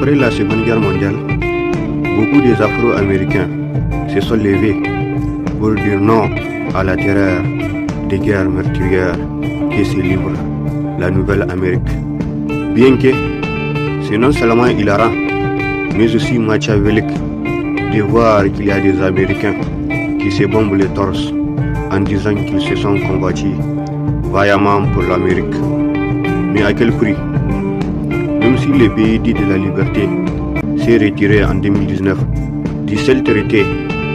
Après la Seconde Guerre mondiale, beaucoup des Afro-Américains se sont levés pour dire non à la terreur des guerres meurtrières qui se livrent la Nouvelle-Amérique. Bien que c'est non seulement hilarant, mais aussi machiavélique de voir qu'il y a des Américains qui se bombent les torses en disant qu'ils se sont combattus vaillamment pour l'Amérique. Mais à quel prix? Même si le pays dit de la liberté s'est retiré en 2019 du seul traité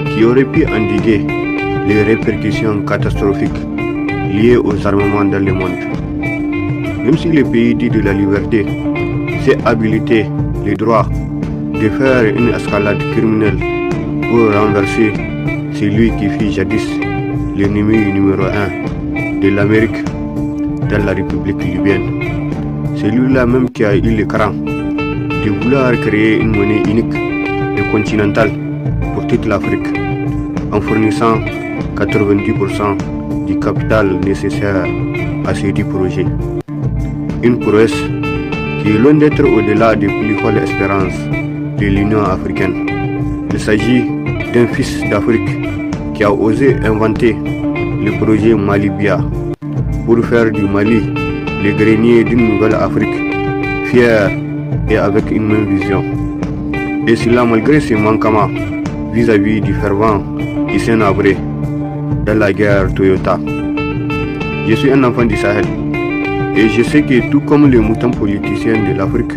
qui aurait pu endiguer les répercussions catastrophiques liées aux armements dans le monde. Même si le pays dit de la liberté s'est habilité le droit de faire une escalade criminelle pour renverser celui qui fut jadis l'ennemi numéro 1 de l'Amérique dans la République libyenne. Celui-là même qui a eu le cran de vouloir créer une monnaie unique et continentale pour toute l'Afrique en fournissant 90% du capital nécessaire à ces 10 projets. Une prouesse qui est loin d'être au-delà des plus folles espérances de l'Union africaine. Il s'agit d'un fils d'Afrique qui a osé inventer le projet Mali-Bia pour faire du Mali le grenier d'une nouvelle Afrique, fière et avec une même vision. Et cela malgré ses manquements vis-à-vis du fervent Hissène Habré dans la guerre Toyota. Je suis un enfant du Sahel et je sais que tout comme les moutons politiciens de l'Afrique,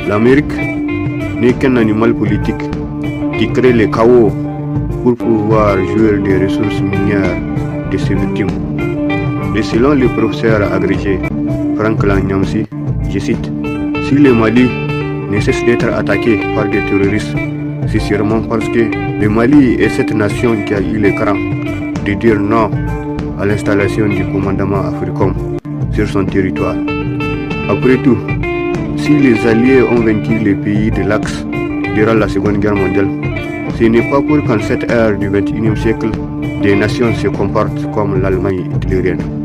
l'Amérique n'est qu'un animal politique qui crée le chaos pour pouvoir jouir des ressources minières de ses victimes. Et selon le professeur agrégé Frank Lanyamsi, je cite, « Si le Mali ne cesse d'être attaqué par des terroristes, c'est sûrement parce que le Mali est cette nation qui a eu le cran de dire non à l'installation du commandement Africom sur son territoire. Après tout, si les Alliés ont vaincu les pays de l'Axe durant la Seconde Guerre mondiale, ce n'est pas pour qu'en cette ère du XXIe siècle, des nations se comportent comme l'Allemagne hitlérienne.